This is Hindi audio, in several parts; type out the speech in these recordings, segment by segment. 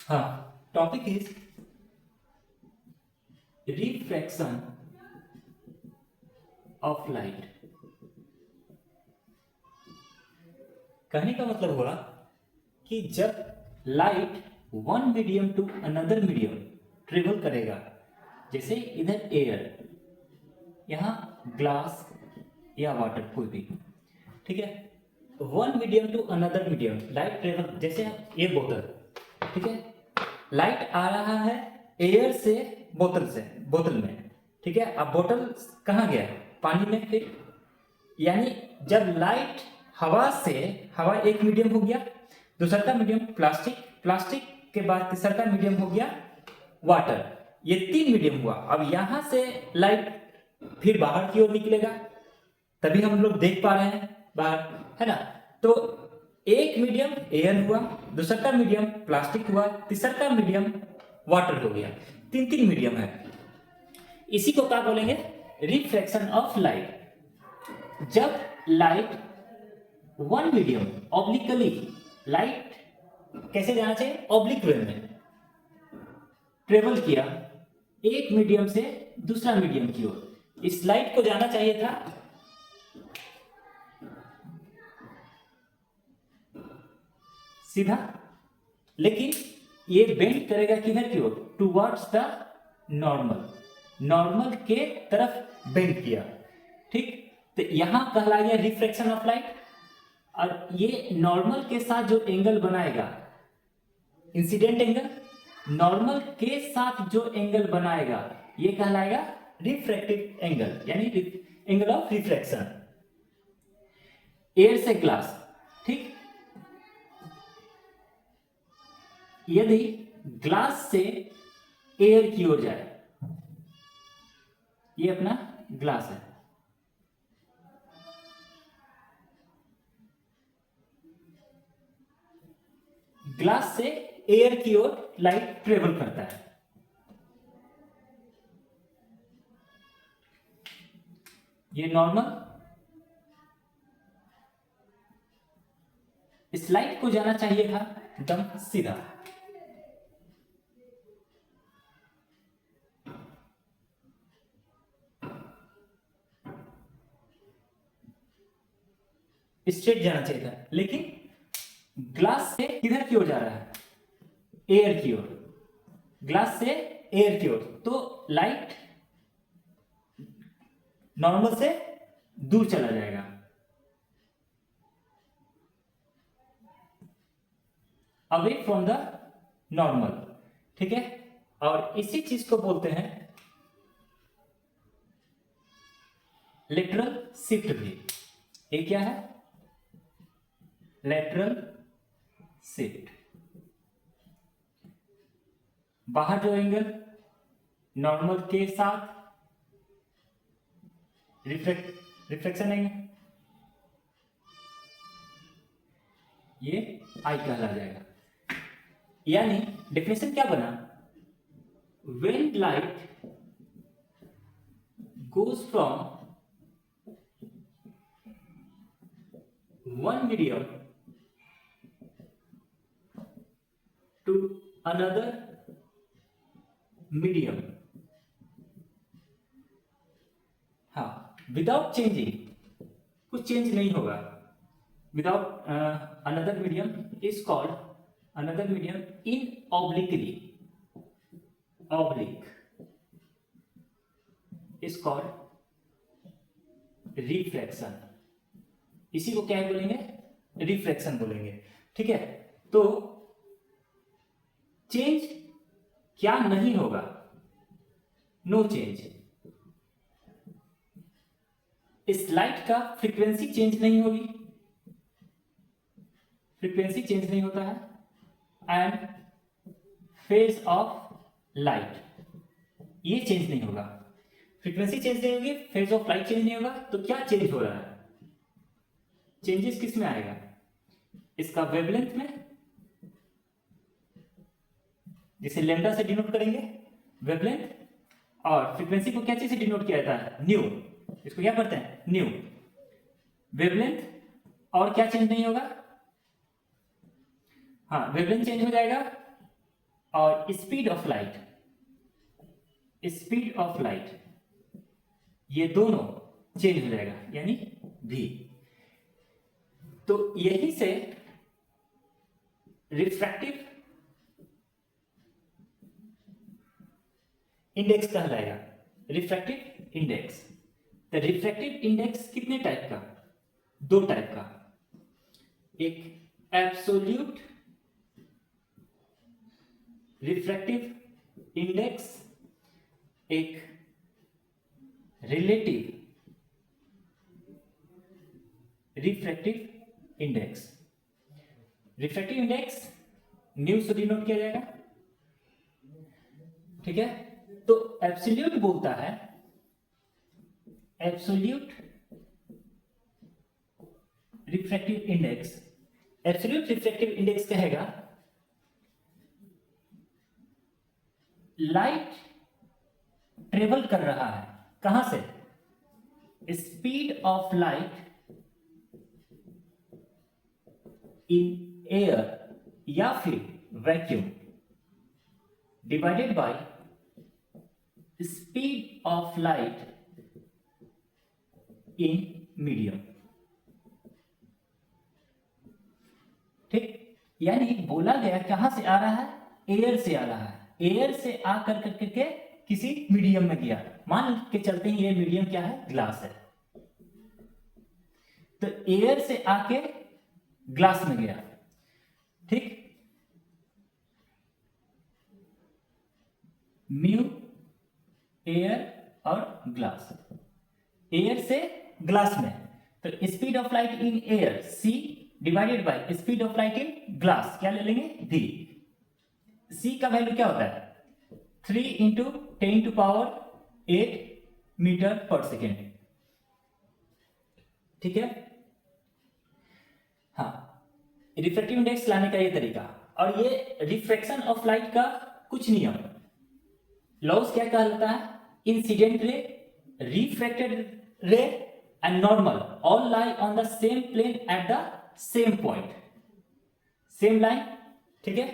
हाँ, topic is refraction of light. कहने का मतलब हुआ कि जब light one medium to another medium travel करेगा, जैसे इधर एयर, यहाँ ग्लास या वाटर कोई भी, ठीक है, one medium to another medium light travel, जैसे ये बोतल, ठीक है, लाइट आ रहा है एयर से बोतल में, ठीक है। अब बोतल कहाँ गया? पानी में। फिर यानी जब लाइट हवा एक मीडियम हो गया, दूसरा का मीडियम प्लास्टिक के बाद तीसरा का मीडियम हो गया वाटर, ये 3 मीडियम हुआ। अब यहां से लाइट फिर बाहर की ओर निकलेगा, तभी हम लोग देख पा रहे हैं बाहर, है ना। तो एक मीडियम एयर हुआ, दूसरा का मीडियम प्लास्टिक हुआ, तीसरा का मीडियम वाटर हो गया, 3 मीडियम है। इसी को क्या बोलेंगे? Refraction of light. जब light one medium obliquely, light कैसे जाना चाहिए? ऑब्लिक वे में ट्रेवल किया एक मीडियम से दूसरा मीडियम की ओर, इस लाइट को जाना चाहिए था सीधा, लेकिन ये बेंड करेगा किधर की ओर? टुवर्ड्स द नॉर्मल के तरफ बेंड किया, ठीक। तो यहां कहला गया रिफ्रैक्शन ऑफ लाइट। और ये नॉर्मल के साथ जो एंगल बनाएगा, इंसिडेंट एंगल, नॉर्मल के साथ जो एंगल बनाएगा, ये कहलाएगा रिफ्रैक्टिव एंगल, यानी एंगल ऑफ रिफ्रैक्शन। एयर से ग्लास, ठीक, यदि ग्लास से एयर की ओर जाए, ये अपना ग्लास है, ग्लास से एयर की ओर लाइट ट्रेवल करता है। ये नॉर्मल, इस लाइट को जाना चाहिए था एकदम सीधा, स्ट्रेट जाना चाहिए था, लेकिन ग्लास से किधर की ओर जा रहा है? एयर की ओर, ग्लास से एयर की ओर, तो लाइट नॉर्मल से दूर चला जाएगा। अवे फ्रॉम द नॉर्मल, ठीक है। और इसी चीज को बोलते हैं लेटरल शिफ्ट भी। ये क्या है? Lateral shift. बाहर जो एंगल नॉर्मल के साथ रिफ्लेक्शन एंगल, ये आई कहला जाएगा। यानी डेफिनेशन क्या बना? When light goes from one medium to another medium, हाँ, विदाउट चेंजिंग, कुछ चेंज नहीं होगा, without another medium is called, another medium in obliquely, oblique is called refraction. इसी को क्या बोलेंगे? रिफ्रैक्शन बोलेंगे, ठीक है। तो चेंज क्या नहीं होगा? No change. इस लाइट का फ्रीक्वेंसी चेंज नहीं होगी, फ्रीक्वेंसी चेंज नहीं होता है, एंड फेज ऑफ लाइट, ये चेंज नहीं होगा। फ्रीक्वेंसी चेंज नहीं होगी, फेज ऑफ लाइट चेंज नहीं होगा, तो क्या चेंज हो रहा है? चेंजेस किस में आएगा? इसका वेवलेंथ में, जिसे लैम्डा से डिनोट करेंगे वेवलेंथ, और फ्रीक्वेंसी को क्या चीज से डिनोट किया जाता है? न्यू। इसको क्या पढ़ते हैं? न्यू। वेवलेंथ, और क्या चेंज नहीं होगा? हाँ, वेवलेंथ चेंज हो जाएगा, और स्पीड ऑफ लाइट ये दोनों चेंज हो जाएगा, यानी v। तो यही से रिफ्रैक्टिव इंडेक्स कहलाएगा, रिफ्रैक्टिव इंडेक्स। तो रिफ्रैक्टिव इंडेक्स कितने टाइप का? दो टाइप का, एक एब्सोल्यूट रिफ्रैक्टिव इंडेक्स, एक relative refractive index. Refractive index new से डिनोट किया जाएगा, ठीक है। तो एब्सोल्यूट बोलता है, absolute refractive index, absolute refractive index कहेगा लाइट ट्रेवल कर रहा है कहां से? Speed of light in air या फिर vacuum divided bye speed of light in medium. ठीक, यानी बोला गया कहां से आ रहा है? एयर से आ रहा है, एयर से आकर करके किसी मीडियम में गया। मान के चलते हैं ये मीडियम क्या है? ग्लास है। तो एयर से आके ग्लास में गया, ठीक। म्यू एयर और ग्लास, एयर से ग्लास में। तो speed of light in air c divided by speed of light in glass, क्या ले लेंगे? v। c का वैल्यू क्या होता है? 3 इंटू 10 टू पावर 8 मीटर पर सेकेंड, ठीक है। हाँ, रिफ्रैक्टिव इंडेक्स लाने का ये तरीका। और ये रिफ्रैक्शन ऑफ लाइट का कुछ नियम, लॉस क्या कहलाता है? Incident ray, refracted ray and normal all lie on the same plane at the same point, same line, ठीक है।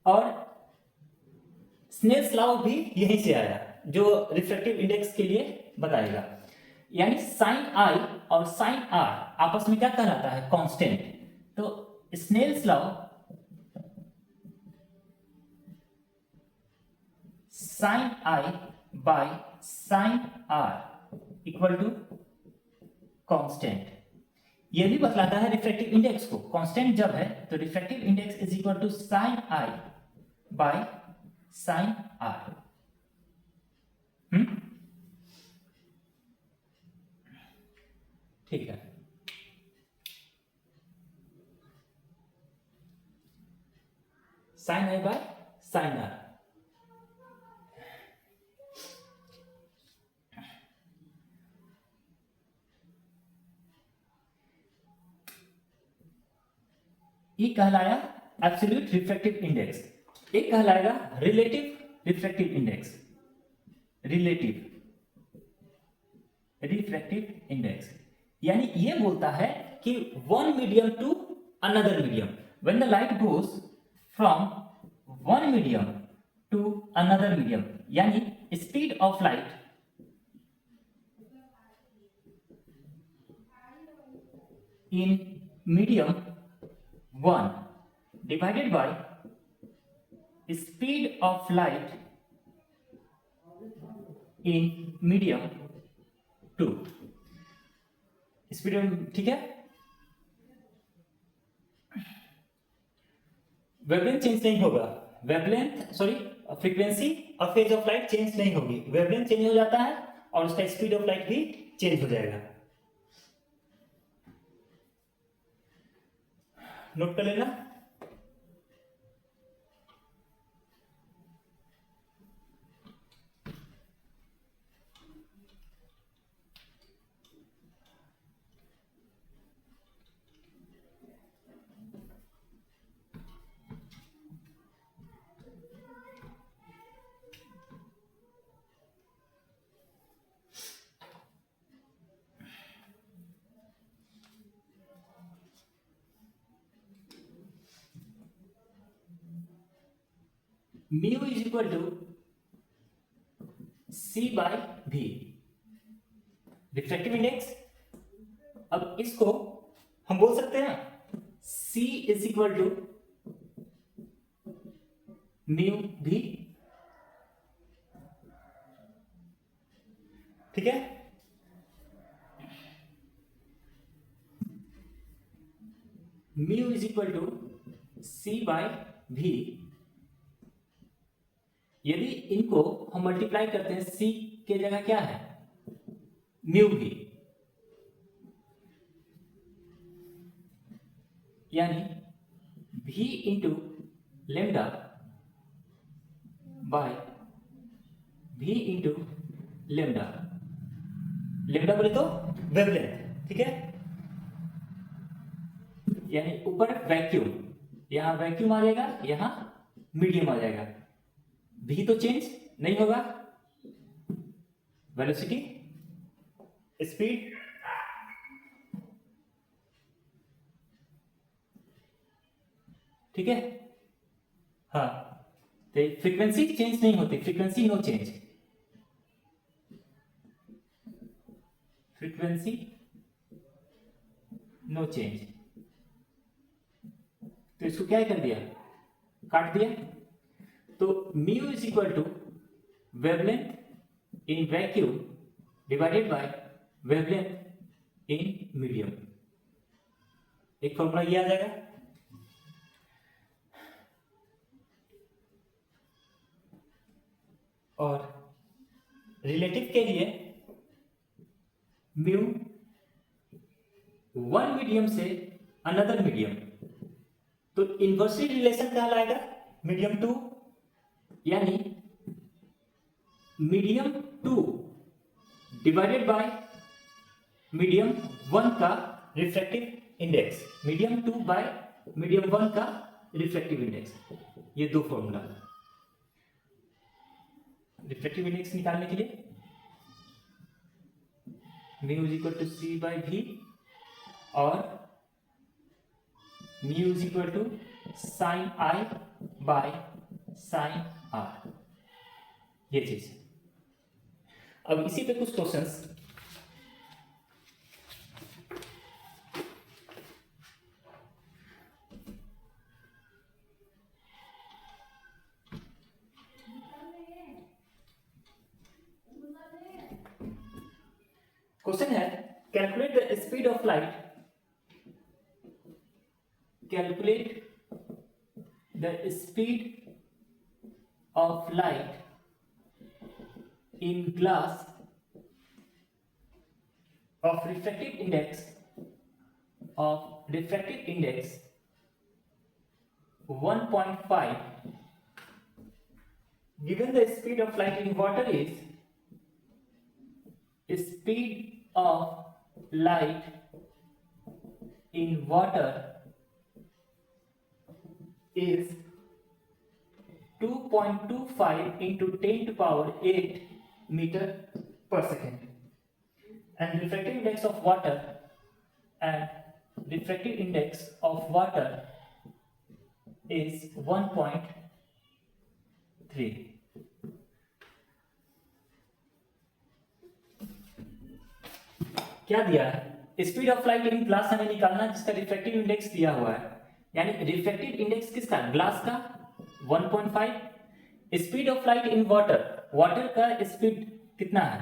और स्नेल्स लॉ भी यहीं से आया, जो रिफ्रैक्टिव इंडेक्स के लिए बताएगा। यानी साइन आई और साइन आर आपस में क्या कहलाता है? कांस्टेंट। तो Snell's law sine I by sine r equal to constant, यह भी बतलाता है रिफ्रैक्टिव इंडेक्स को। कांस्टेंट जब है तो refractive index is equal to sine I by sine R. ठीक है, sine I by sine are. ये कहलाया एब्सोल्यूट रिफ्रैक्टिव इंडेक्स, एक कहलाएगा relative refractive index, relative refractive index. यानी ये बोलता है कि one medium to another medium, when the light goes from one medium to another medium, यानी speed of light in medium 1 divided by speed of light in medium 2 speed, ठीक है। वेवलेंथ चेंज नहीं होगा, वेवलेंथ सॉरी फ्रीक्वेंसी और फेज ऑफ लाइट चेंज नहीं होगी, वेवलेंथ चेंज हो जाता है और उसका स्पीड ऑफ लाइट भी चेंज हो जाएगा। नोट कर लेना। Mu is equal to c by v, refractive index. अब इसको हम बोल सकते हैं ना, c is equal to mu v, ठीक है। Mu is equal to c by v. यदि इनको हम मल्टीप्लाई करते हैं, सी के जगह क्या है, म्यू भी, यानी भी इंटू लेमडा बाय भी इंटू लेमडा। लेमडा बोले तो वेवलेंथ, ठीक है। यानी ऊपर वैक्यूम, यहां वैक्यूम आ जाएगा, यहां मीडियम आ जाएगा। भी तो चेंज नहीं होगा, वेलोसिटी, स्पीड, ठीक है। हाँ, तो फ्रीक्वेंसी चेंज नहीं होती, frequency no change, frequency no change. तो इसको क्या कर दिया, काट दिया। तो mu is equal to wavelength in vacuum divided by wavelength in medium. एक फॉर्मूला ये आ जाएगा। और रिलेटिव के लिए म्यू वन मीडियम से अनदर मीडियम, तो इन्वर्सली रिलेशन कहलाएगा मीडियम टू, यानी medium two divided by medium one का refractive index, medium two by medium one का रिफ्रैक्टिव इंडेक्स। ये दो फॉर्मूला रिफ्रैक्टिव इंडेक्स निकालने के लिए। Mu is equal to c by v और mu is equal to sine I by sine are, ये चीज। अब इसी पे कुछ क्वेश्चंस, क्वेश्चन है calculate the speed of light, calculate the speed of light in glass of refractive index 1.5. Given the speed of light in water is speed of light in water is 2.25 into 10 to power 8 meter per second, and refractive index of water is 1.3. क्या दिया है, speed of light in glass हमें निकालना जिसका रिफ्रैक्टिव इंडेक्स दिया हुआ है, यानी रिफ्रैक्टिव इंडेक्स किसका, ग्लास का 1.5, speed of light in water, water का स्पीड कितना है,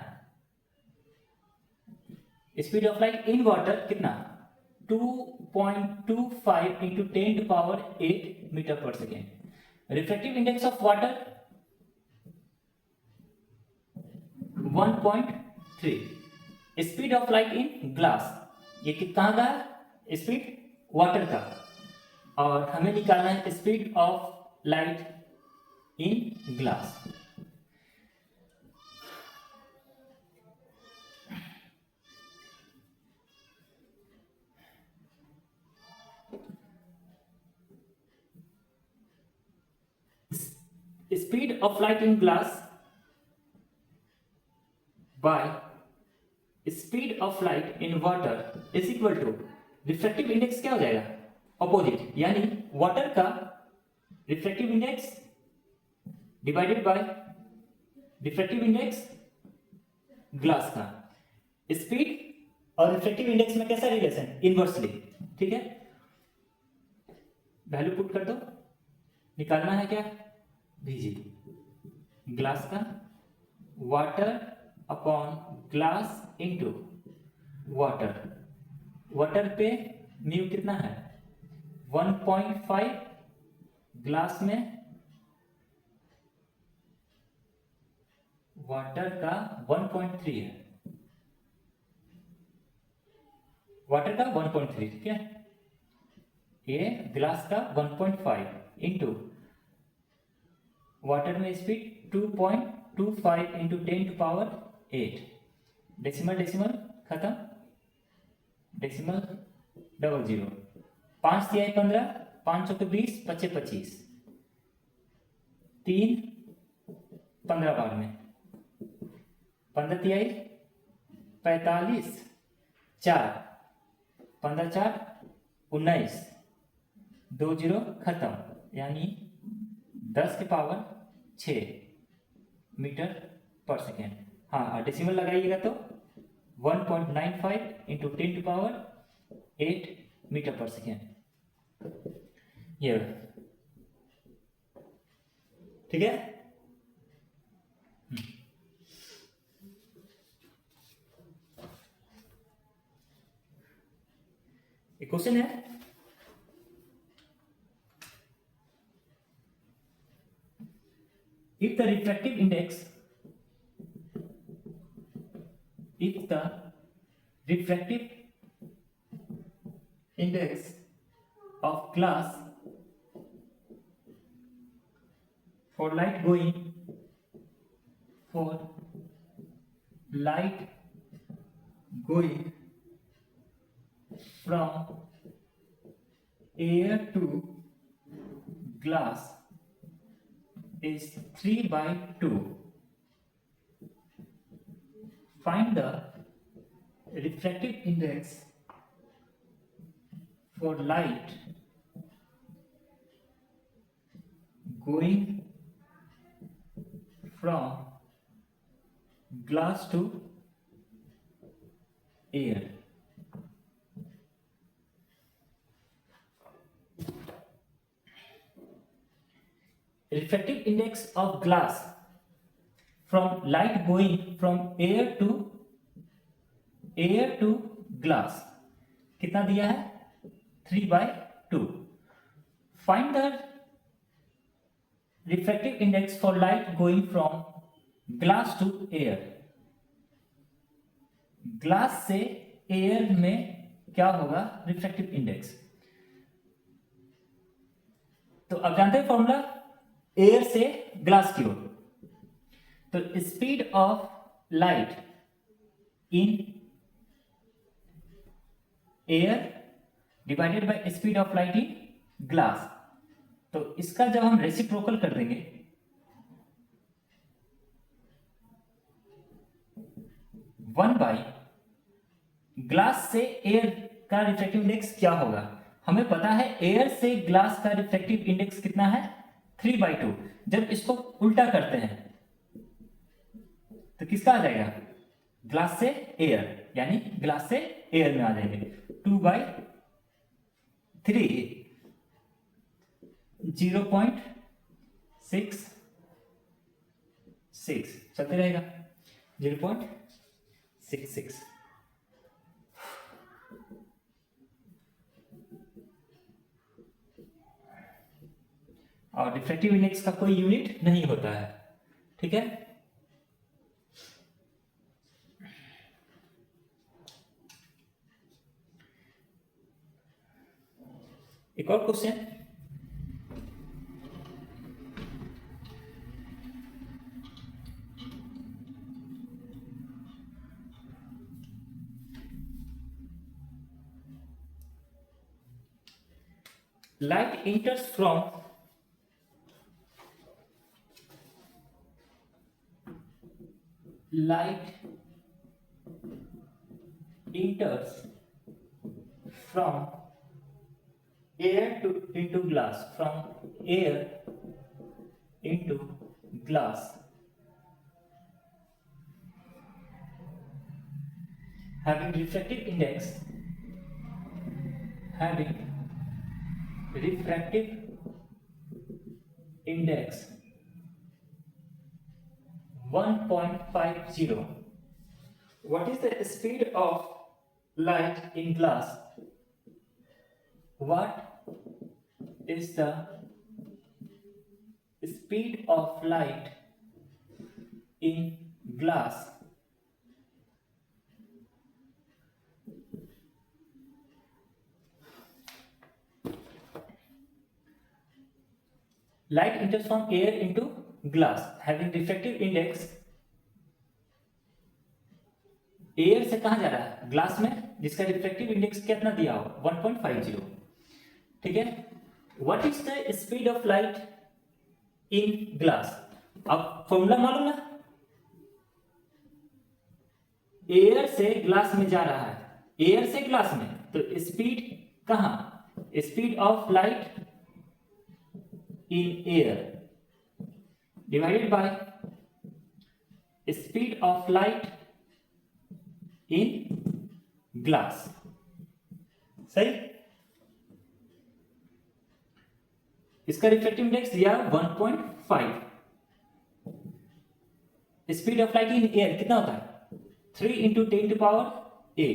speed of light in water कितना, 2.25 इंटू 10 टू पावर 8 मीटर पर second. Refractive index of water 1.3, speed of light in glass, ये कितना का स्पीड, वाटर का, और हमें निकालना है speed of light in glass. Speed of light in glass by speed of light in water is equal to, refractive index क्या हो जाएगा, अपोजिट, यानी वाटर का refractive index divided by refractive index glass का। स्पीड और रिफ्रैक्टिव इंडेक्स में कैसा रिलेशन, इनवर्सली, ठीक है। वैल्यू पुट कर दो, निकालना है क्या, VG ग्लास का, water upon glass into water. Water पे म्यू कितना है 1.5, ग्लास में वाटर का 1.3 है, वाटर का 1.3, ठीक है। ये ग्लास का 1.5 इंटू वाटर में स्पीड 2.25 इंटू 10⁸, डेसिमल डेसिमल खत्म, डेसिमल 00, 5 तिहाई 15, 5 चौके 20, 25 25, 3 15 बार में, 15 तिहाई 45, 4 15 4 19, 2 0 खत्म, यानी 10⁶ मीटर पर सेकेंड। हाँ, डेसिमल लगाइएगा तो 1.95 इंटू 10⁸ मीटर पर सेकेंड, ये ठीक है। एक क्वेश्चन है, if the refractive index of glass for light going from air to glass is 3/2. Find the refractive index for light going from glass to air. Refractive index of glass from light going from air to glass कितना दिया है 3/2. Find the refractive index for light going from glass to air. Glass से एयर में क्या होगा रिफ्रैक्टिव इंडेक्स, तो अब जानते हैं फॉर्मूला, एयर से ग्लास की ओर, तो speed of light in air divided by speed of light in glass. तो इसका जब हम रेसिप्रोकल कर देंगे, वन बाई ग्लास से एयर का रिफ्रैक्टिव इंडेक्स क्या होगा, हमें पता है एयर से ग्लास का रिफ्रैक्टिव इंडेक्स कितना है 3/2। जब इसको उल्टा करते हैं तो किसका आ जाएगा, ग्लास से एयर, यानी ग्लास से एयर में आ जाएंगे 2/3, 0.66 चलते रहेगा, 0.66। और रिफ्रैक्टिव इंडेक्स का कोई यूनिट नहीं होता है, ठीक है। एक और question, light enters from air into glass, from air into glass having refractive index 1.50. What is the speed of light in glass? What is the speed of light in glass? Light enters from air into glass having refractive index. Air से कहां जा रहा है? ग्लास में, जिसका रिफ्रैक्टिव इंडेक्स कितना दिया हो? 1.50. ठीक है. What is the speed of light in glass? अब फॉर्मूला मालूम ना, एयर से ग्लास में जा रहा है, एयर से ग्लास में, तो स्पीड कहां? Speed of light in air divided by speed of light in glass. सही. इसका रिफ्रैक्टिव इंडेक्स दिया 1.5. Speed of light in air कितना होता है? 3 × 10⁸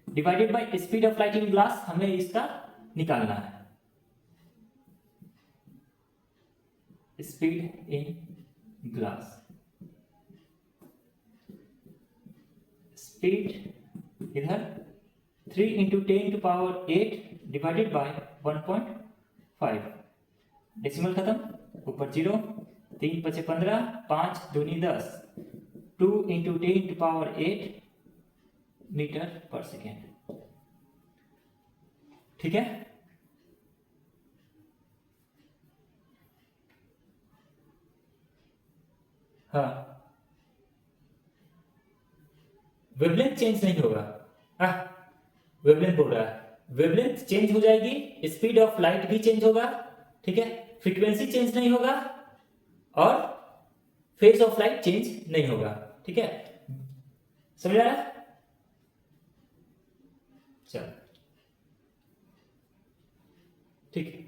divided by speed of light in glass. हमें इसका निकालना है. स्पीड इन ग्लास, स्पीड इधर 3 × 10⁸ डिवाइडेड बाय 1.5. डेसिमल खत्म, ऊपर 0, 3 × 5 = 15, 5 × 2 = 10, 2 × 10⁸ मीटर पर सेकेंड. ठीक है. हाँ, वेवलेंथ चेंज नहीं होगा. हाँ, वेवलेंथ बोल रहा है, वेवलेंथ चेंज हो जाएगी, स्पीड ऑफ लाइट भी चेंज होगा. ठीक है. फ्रीक्वेंसी चेंज नहीं होगा और फेज ऑफ लाइट चेंज नहीं होगा. ठीक है. समझ आ रहा है? चलो ठीक है.